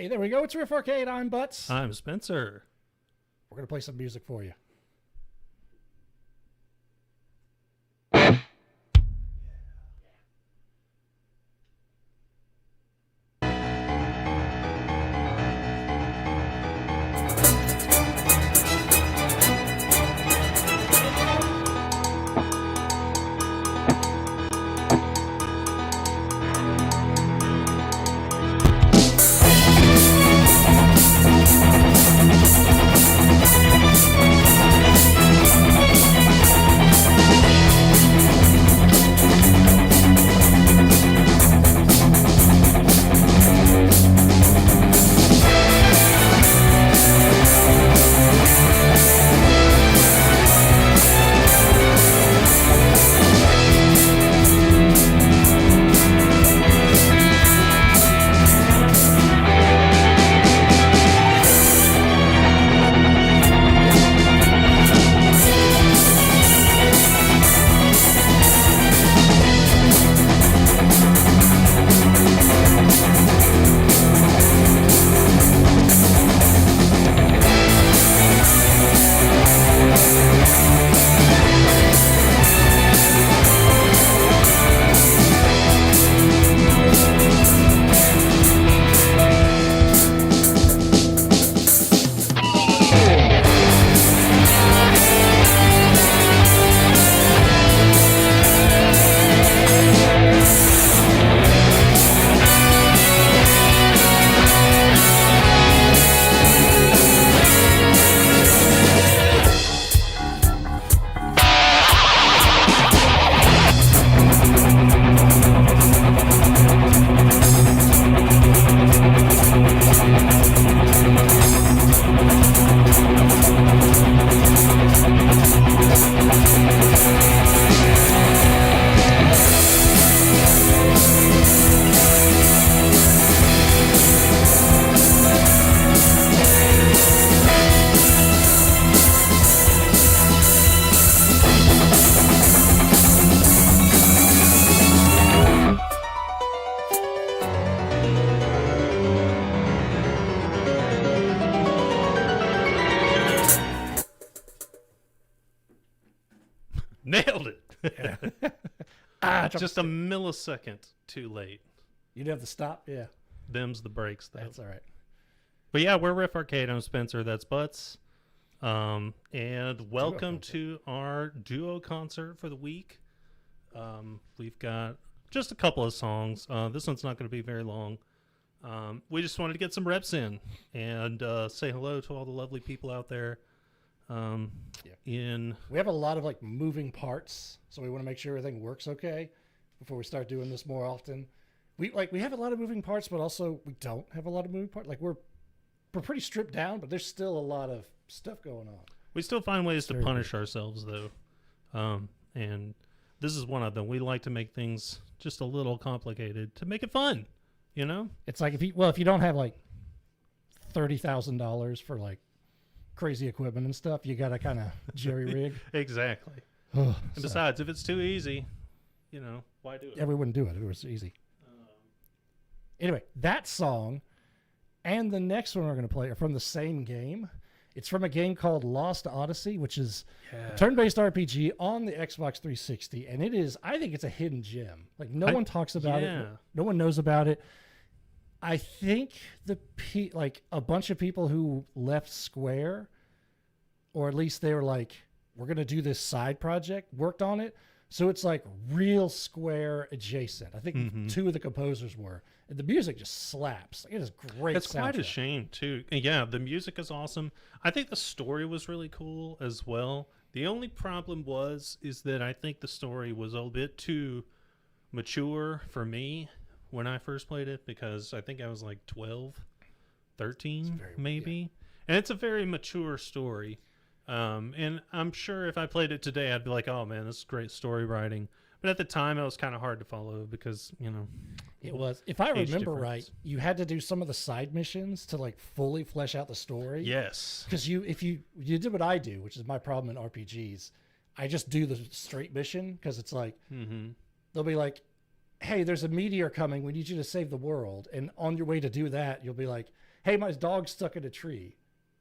Hey, there we go. It's Riff Arcade. I'm Butts. I'm Spencer. We're going to play some music for you. Nailed it. Just a You millisecond too late. didn't have to stop? Yeah. Them's the breaks, though. That's all right. But yeah, we're Riff Arcade. I'm Spencer. That's Butts. And welcome to our duo concert for the week. We've got just a couple of songs. This one's not going to be very long. We just wanted to get some reps in and say hello to all the lovely people out there. We have a lot of like moving parts, so we want to make sure everything works okay before we start doing this more often. We have a lot of moving parts, but also we don't have a lot of moving parts. Like we're pretty stripped down, but there's still a lot of stuff going on. We still find ways to punish ourselves, though. And this is one of them. We like to make things just a little complicated to make it fun, you know? It's like if you don't have like $30,000 for like crazy equipment and stuff, you got to kind of jerry rig. Exactly. And And besides, if it's too easy, you know, why do it? yeah, we wouldn't do it if it was easy. Anyway, that song and the next one we're going to play are from the same game. It's from a game called Lost Odyssey, which is a turn-based RPG on the Xbox 360, and it is, I think it's a hidden gem. Like no one talks about it. No one knows about it. I think a bunch of people who left Square, or at least they were like, we're going to do this side project, worked on it. So it's like real Square adjacent. I think two of the composers were. And the music just slaps. It is great. It's quite a shame, too. Yeah, the music is awesome. I think the story was really cool as well. The only problem is that I think the story was a bit too mature for me when I first played it, because I think I was like 12, 13 maybe. Yeah. And it's a very mature story. And I'm sure if I played it today, I'd be like, oh man, this is great story writing. But at the time, it was kind of hard to follow because, you know. It was. If I remember right, you had to do some of the side missions to like fully flesh out the story. Yes. Because if you did what I do, which is my problem in RPGs, I just do the straight mission because it's like, they'll be like, hey, there's a meteor coming. We need you to save the world. And on your way to do that, you'll be like, hey, my dog's stuck in a tree.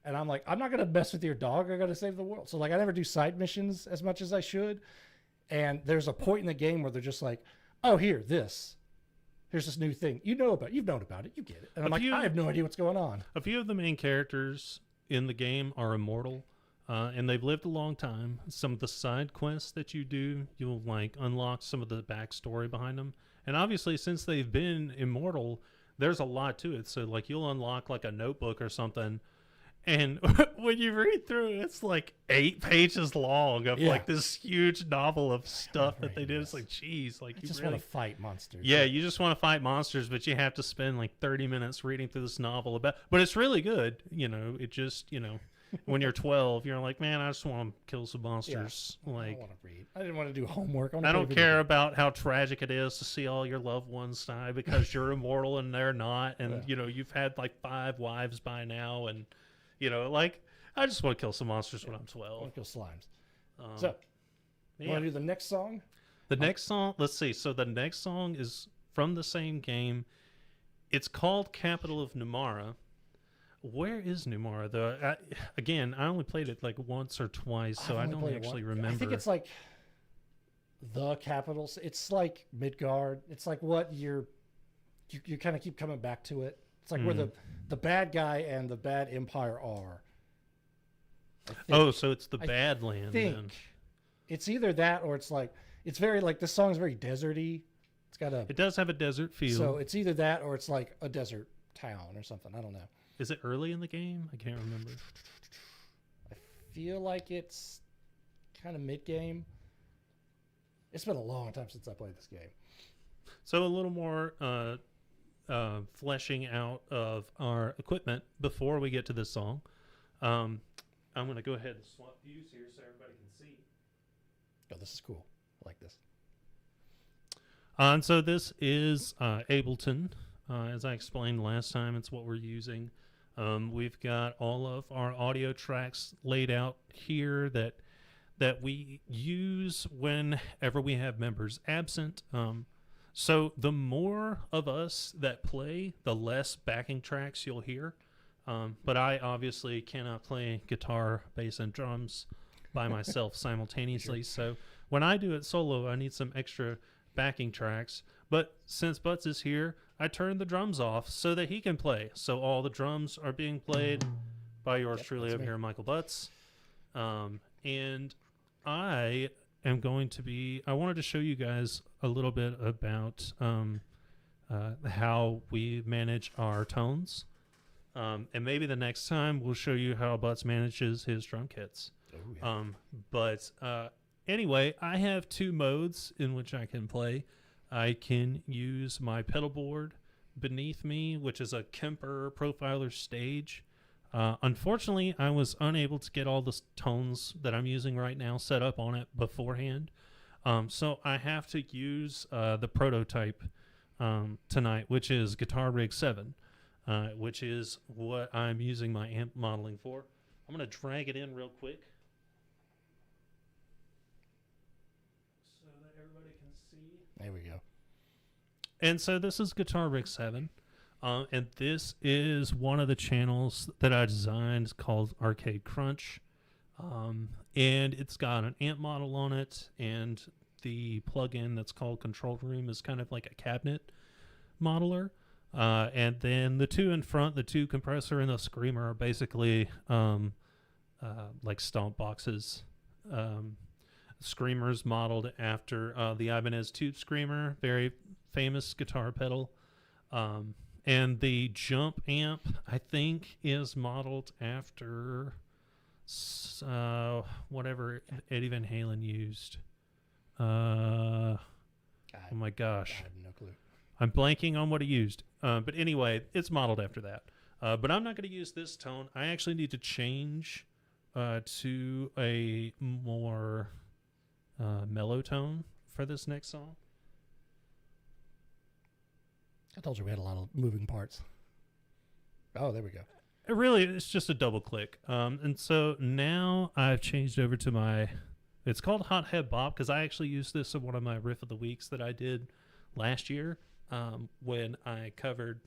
And I'm like, I'm not going to mess with your dog. I got to save the world. So like, I never do side missions as much as I should. And there's a point in the game where they're just like, oh, here's this new thing. You've known about it. You get it. And I'm like, I have no idea what's going on. A few of the main characters in the game are immortal. And they've lived a long time. Some of the side quests that you do, you'll like unlock some of the backstory behind them. And obviously, since they've been immortal, there's a lot to it. So like you'll unlock like a notebook or something. And when you read through it, it's like 8 pages long of like this huge novel of stuff that they did. It's like, geez, like you just want to fight monsters. Yeah, you just want to fight monsters, but you have to spend like 30 minutes reading through this novel about. But it's really good. You know, it just, you know. When you're 12, you're like, man, I just want to kill some monsters. Yeah, like, I don't want to read. I didn't want to do homework. I don't care about how tragic it is to see all your loved ones die because you're immortal and they're not. And, you know, you've had like 5 wives by now. And, you know, like, I just want to kill some monsters when I'm 12. I want to kill slimes. So, you want to do the next song? The next song, let's see. So the next song is from the same game. It's called Capital of Numara. Where is Numara, though? Again, I only played it like once or twice, so I don't actually remember. I think it's like the capital. It's like Midgard. It's like what you kind of keep coming back to it. It's like where the bad guy and the bad empire are. Oh, so it's the bad land. Then. It's either that or it's like it's very like this song's very deserty. It does have a desert feel. So it's either that or it's like a desert town or something. I don't know. Is it early in the game? I can't remember. I feel like it's kind of mid-game. It's been a long time since I played this game. So a little more fleshing out of our equipment before we get to this song. I'm going to go ahead and swap views here so everybody can see. Oh, this is cool. I like this. And so this is Ableton. As I explained last time, it's what we're using. We've got all of our audio tracks laid out here that we use whenever we have members absent. So the more of us that play, the less backing tracks you'll hear. But I obviously cannot play guitar, bass, and drums by myself simultaneously. Sure. So when I do it solo, I need some extra backing tracks. But since Butts is here, I turned the drums off so that he can play. So all the drums are being played by yours truly over here, Michael Butts. And I am going to be, I wanted to show you guys a little bit about how we manage our tones. And maybe the next time we'll show you how Butts manages his drum kits. Oh, yeah. Anyway, I have 2 modes in which I can play. I can use my pedal board beneath me, which is a Kemper Profiler stage. Unfortunately, I was unable to get all the tones that I'm using right now set up on it beforehand. So I have to use the prototype tonight, which is Guitar Rig 7, which is what I'm using my amp modeling for. I'm going to drag it in real quick. There we go. And so this is Guitar Rig 7. And this is one of the channels that I designed called Arcade Crunch. And it's got an amp model on it. And the plugin that's called Control Room is kind of like a cabinet modeler. And then the 2 in front, the 2 compressor and the screamer are basically like stomp boxes. Screamers modeled after the Ibanez Tube Screamer, very famous guitar pedal. And the Jump amp, I think, is modeled after whatever Eddie Van Halen used. Oh my gosh. I have no clue. I'm blanking on what he used. But anyway, it's modeled after that. But I'm not going to use this tone. I actually need to change to a more mellow tone for this next song. I told you we had a lot of moving parts. Oh, there we go. It's just a double click. And so now I've changed over to it's called Hot Head Bop because I actually used this in one of my Riff of the Weeks that I did last year when I covered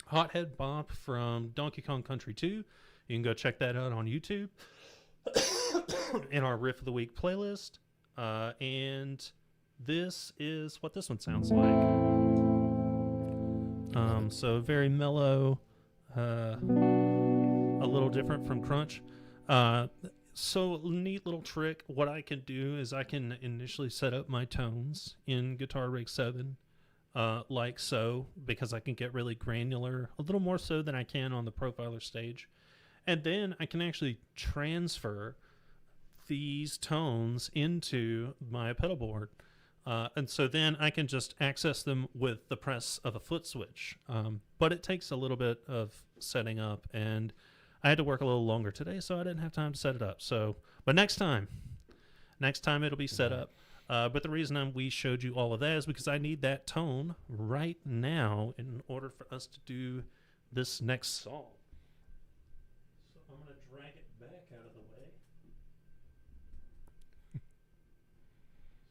Hothead Bop from Donkey Kong Country 2. You can go check that out on YouTube in our Riff of the Week playlist. And this is what this one sounds like. So very mellow, a little different from Crunch. So neat little trick. What I can do is I can initially set up my tones in Guitar Rig 7. Like so, because I can get really granular, a little more so than I can on the profiler stage. And then I can actually transfer these tones into my pedal board. And so then I can just access them with the press of a foot switch. But it takes a little bit of setting up, and I had to work a little longer today, so I didn't have time to set it up. So, but next time it'll be set up. But the reason we showed you all of that is because I need that tone right now in order for us to do this next song. So I'm going to drag it back out of the way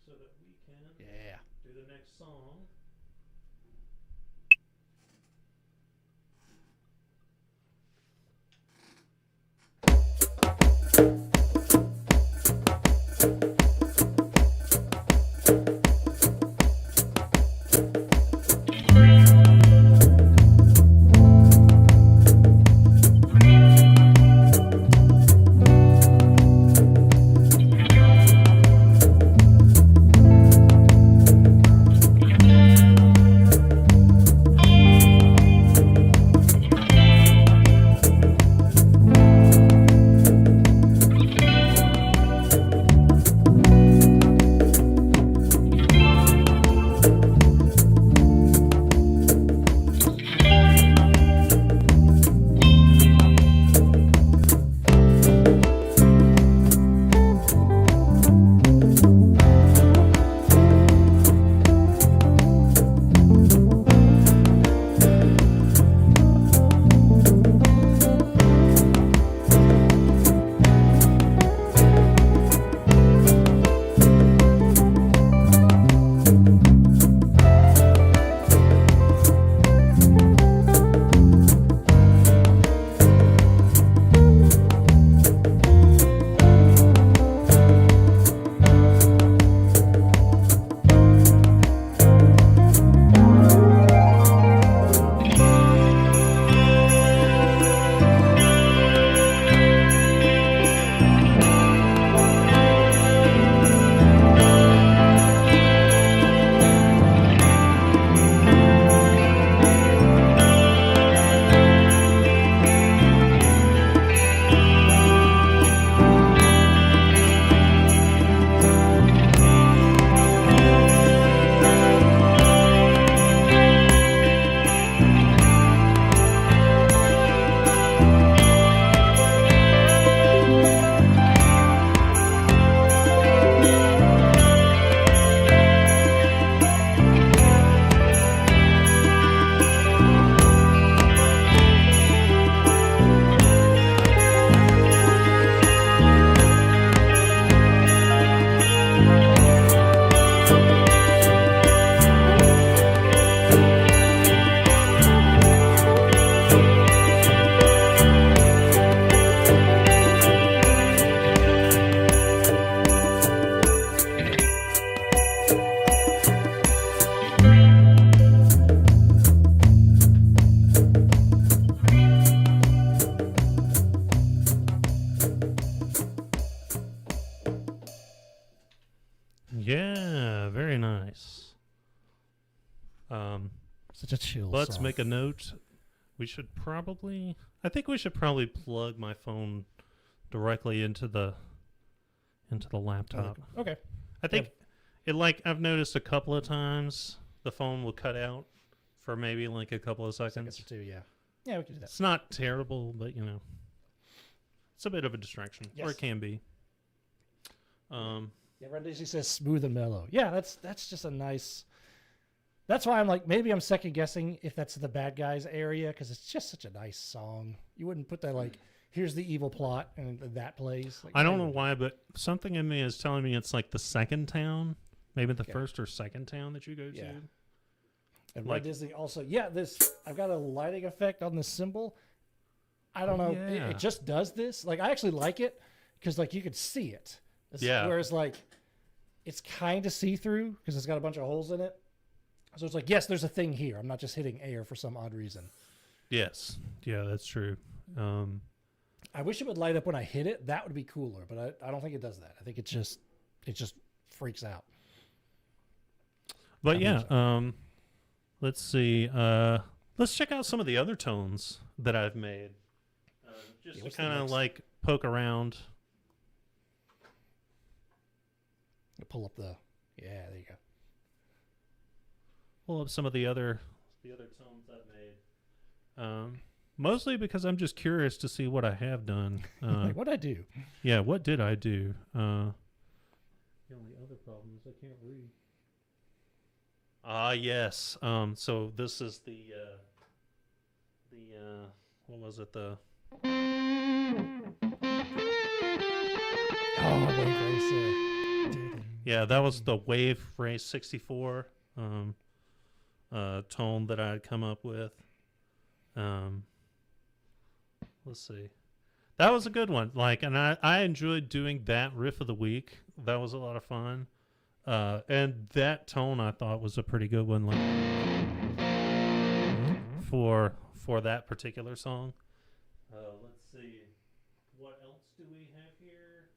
so that we can do the next song. Yeah, very nice. Such a chill Let's song. make a note. I think we should probably plug my phone directly into the laptop. Okay. I think I've noticed a couple of times the phone will cut out for maybe like a couple of seconds. Seconds or two, yeah. Yeah, we can do that. It's not terrible, but it's a bit of a distraction, Yes. or it can be. Yeah, Red Daisy says smooth and mellow. Yeah, that's just a nice. That's why I'm like, maybe I'm second guessing if that's the bad guys area, because it's just such a nice song. You wouldn't put that like, here's the evil plot and that plays. Like, I don't know why, but something in me is telling me it's like the second town, maybe the first or second town that you go Yeah. to. And Walt Disney also, I've got a lighting effect on this symbol. I don't know. Yeah. It just does this. Like, I actually like it because, like, you could see it. Whereas, like, it's kind of see-through because it's got a bunch of holes in it. So it's like, yes, there's a thing here. I'm not just hitting air for some odd reason. Yes. Yeah, that's true. I wish it would light up when I hit it. That would be cooler, but I don't think it does that. I think it just freaks out. But let's see. Let's check out some of the other tones that I've made. Just to kind of like poke around. Pull up there you go. Pull up some of the other tones I've made. Mostly because I'm just curious to see what I have done. Like, what'd I do? Yeah, what did I do? The only other problem is I can't read. Yes. So this is the what was it? The Wave Race. Yeah, that was the Wave Race 64 tone that I had come up with. Let's see. That was a good one. Like, and I enjoyed doing that riff of the week. That was a lot of fun. And that tone I thought was a pretty good one, like for that particular song. Let's see. What else do we have here?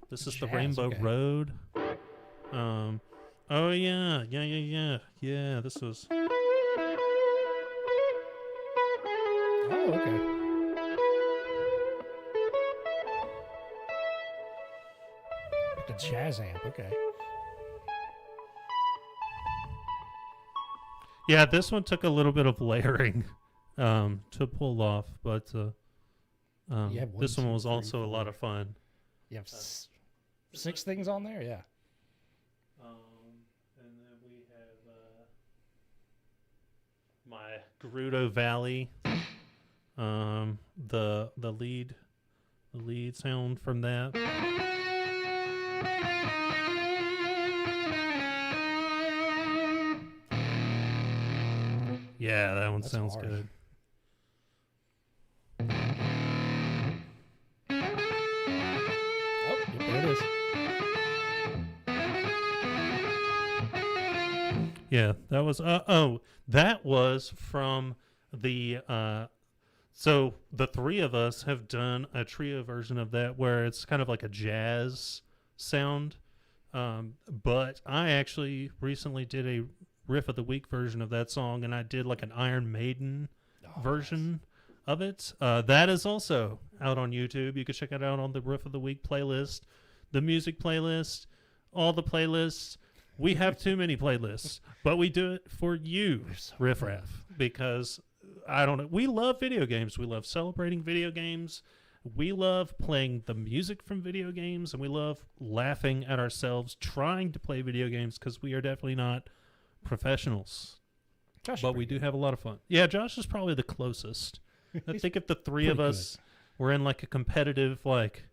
This is the Rainbow Road. Oh yeah. Yeah, this was. Oh, okay. The jazz amp, okay. Yeah, this one took a little bit of layering to pull off, but this one was also a lot of fun. You have 6 things on there? Yeah. And then we have my Gerudo Valley. The lead sound from that. Yeah, that one sounds hard. good. Oh, yep, there it is. Yeah, that was that was from the so the three of us have done a trio version of that where it's kind of like a jazz sound. But I actually recently did a riff of the week version of that song, and I did like an Iron Maiden version of it. That is also out on YouTube. You can check it out on the riff of the week playlist, the music playlist, all the playlists. We have too many playlists, but we do it for you, Riff Raff, because I don't know. We love video games. We love celebrating video games. We love playing the music from video games, and we love laughing at ourselves trying to play video games because we are definitely not professionals. But we do have a lot of fun. Yeah, Josh is probably the closest. I think if the three of us were in like a competitive like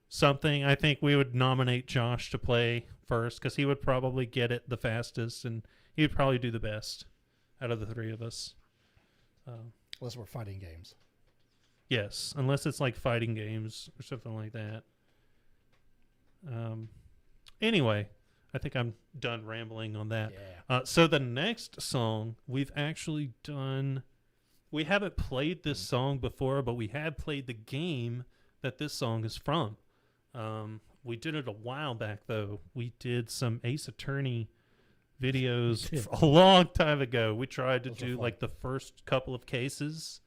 something, I think we would nominate Josh to play first because he would probably get it the fastest and he would probably do the best out of the three of us. Unless we're fighting games. Yes, unless it's like fighting games or something like that. Anyway, I think I'm done rambling on that. Yeah. So the next song we've actually done. We haven't played this song before, but we have played the game that this song is from. We did it a while back, though. We did some Ace Attorney videos a long time ago. We tried to do like the first couple of cases.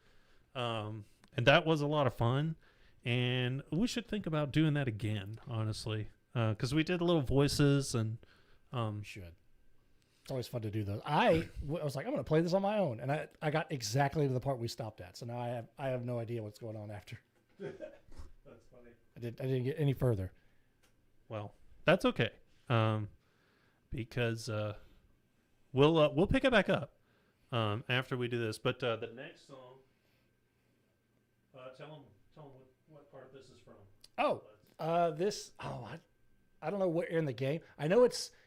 And that was a lot of fun. And we should think about doing that again, honestly. Because we did little voices and... We should. It's always fun to do those. I was like, I'm going to play this on my own. And I got exactly to the part we stopped at. So now I have no idea what's going on after. That's funny. I didn't get any further. Well, that's okay. Because we'll pick it back up after we do this. But the next song... tell them what part this is from. I don't know where in the game. I know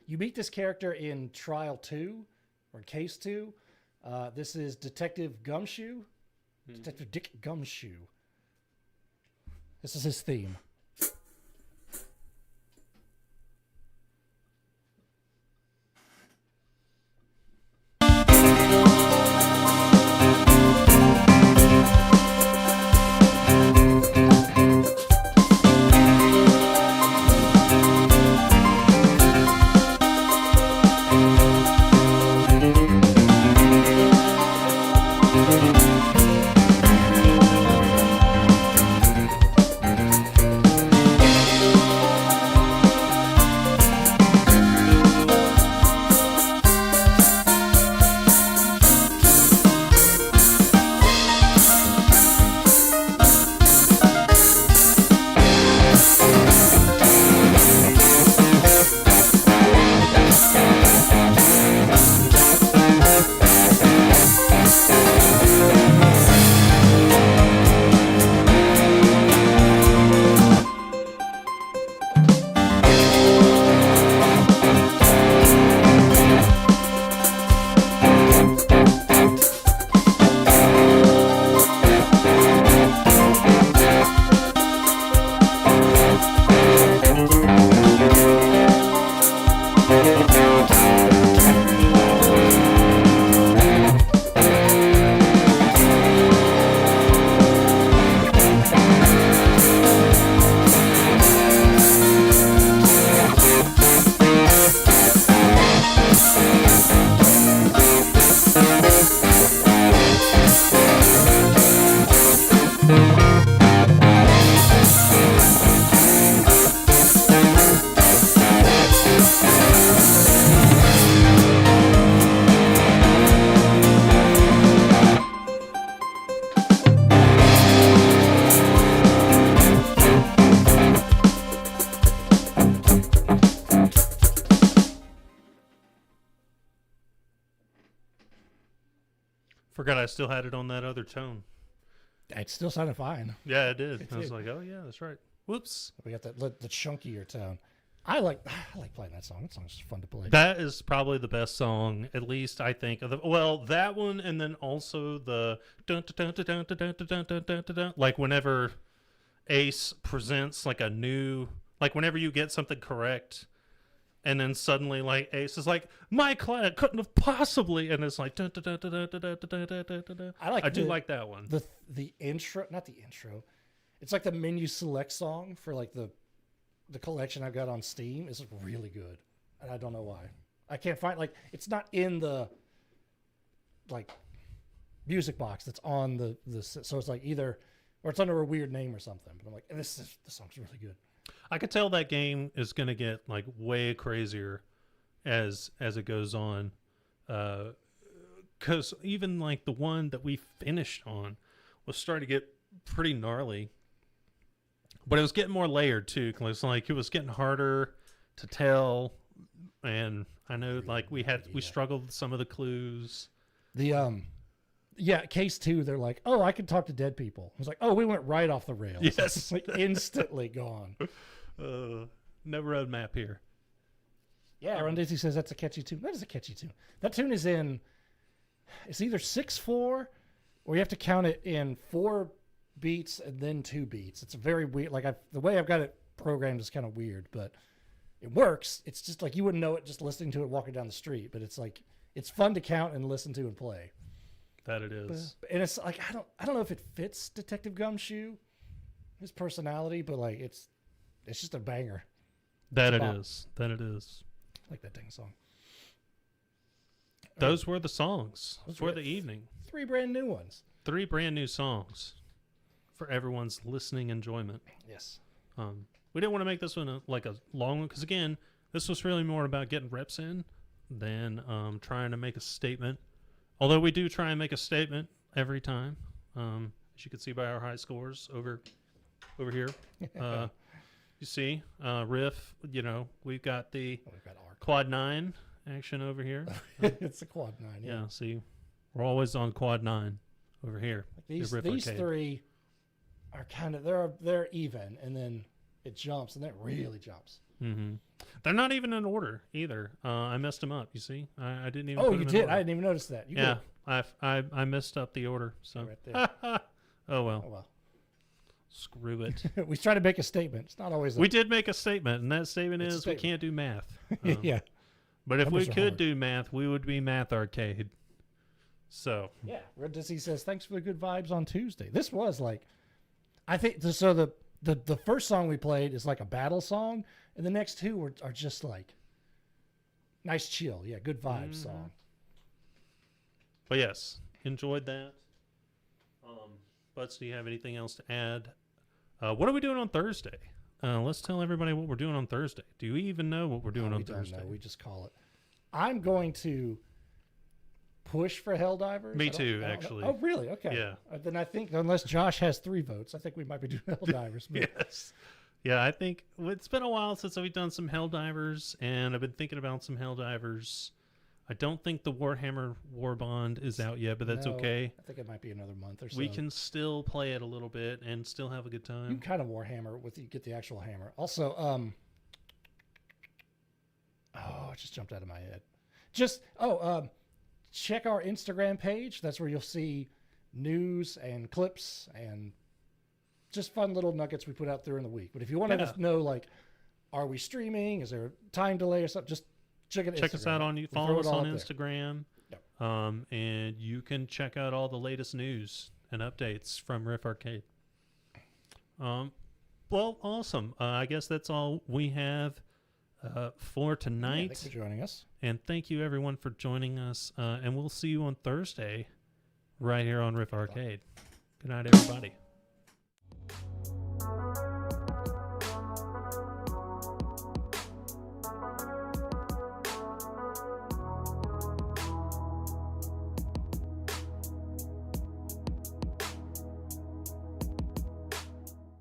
You meet this character in Trial 2 or Case 2. This is Detective Gumshoe. Detective Dick Gumshoe. This is his theme. Forgot I still had it on that other tone. It still sounded fine. Yeah, it did. I was like, oh yeah, that's right. Whoops. We got the chunkier tone. I like playing that song. That song's just fun to play. That is probably the best song, at least I think. Well, that one, and then also the dun dun dun dun dun dun dun dun dun dun dun. Like whenever Ace presents like a new, like whenever you get something correct, and then suddenly like Ace is like, my client couldn't have possibly, and it's like dun dun dun dun dun dun dun dun dun dun. I do like that one. The intro, not the intro. It's like the menu select song for like the collection I've got on Steam is really good, and I don't know why. I can't find, like, it's not in the like music box that's on the so it's like either, or it's under a weird name or something. But I'm like, this song's really good. I could tell that game is gonna get like way crazier as it goes on, because even like the one that we finished on was starting to get pretty gnarly. But it was getting more layered too, because like it was getting harder to tell, and I know like we struggled with some of the clues. Case 2, they're like, oh, I can talk to dead people. I was like, oh, we went right off the rails. Yes. It's like instantly gone. No road map here. Yeah, Ron Dizzy says that's a catchy tune. That is a catchy tune. That tune is in, it's either 6/4, or you have to count it in 4 beats and then 2 beats. It's a very weird, like the way I've got it programmed is kind of weird, but it works. It's just like you wouldn't know it just listening to it walking down the street, but it's like it's fun to count and listen to and play. That it is. And it's like I don't know if it fits Detective Gumshoe, his personality, but like it's just a banger. That it is. I like that dang song. Those were the songs for the evening. 3 brand new ones. 3 brand new songs for everyone's listening enjoyment. Yes. We didn't want to make this one a long one, because again, this was really more about getting reps in than trying to make a statement. Although we do try and make a statement every time, as you can see by our high scores over here. You see, Riff. You know, we've got our quad 9 action over here. It's a quad 9. Yeah. See, we're always on quad 9 over here. Like these 3 are kind of they're even, and then it jumps, and it really jumps. Mm-hmm. They're not even in order either. I messed them up. You see, I didn't even. Oh, put you them in did? order. I didn't even notice that. You Yeah, I messed up the order. So right there. oh well. Oh well. Screw it. We try to make a statement. It's not always. We did make a statement, and that statement It's a is statement. we can't do math. Yeah. But if we Numbers are could hard. do math, we would be Math Arcade. So Yeah. Red Dizzy says, thanks for the good vibes on Tuesday. This was like, I think, so the first song we played is like a battle song, and the next two are just like nice chill. Yeah, good vibes song. But yes, enjoyed that. Butts, do you have anything else to add? What are we doing on Thursday? Let's tell everybody what we're doing on Thursday. Do you even know what we're doing on Thursday? Don't know. We just call it. I'm going to push for Helldivers. Me I don't too, know. actually. Oh, really? Okay. Yeah. Then I think, unless Josh has 3 votes, I think we might be doing Helldivers. Yes. Yeah, I think it's been a while since we've done some Helldivers, and I've been thinking about some Helldivers. I don't think the Warhammer Warbond is out yet, but that's No, okay. I think it might be another month or so. We can still play it a little bit and still have a good You time. can kind of Warhammer with you get the actual hammer. Also, oh, it just jumped out of my head. Check our Instagram page. That's where you'll see news and clips and just fun little nuggets we put out during the week. But if you want to just know, like, are we streaming? Is there a time delay or something? Just check us out on follow us on Instagram. Yep. And you can check out all the latest news and updates from Riff Arcade. Well, awesome. I guess that's all we have for tonight. Yeah, thanks for joining us. And thank you everyone for joining us. And we'll see you on Thursday right here on Riff Arcade. Good night, everybody.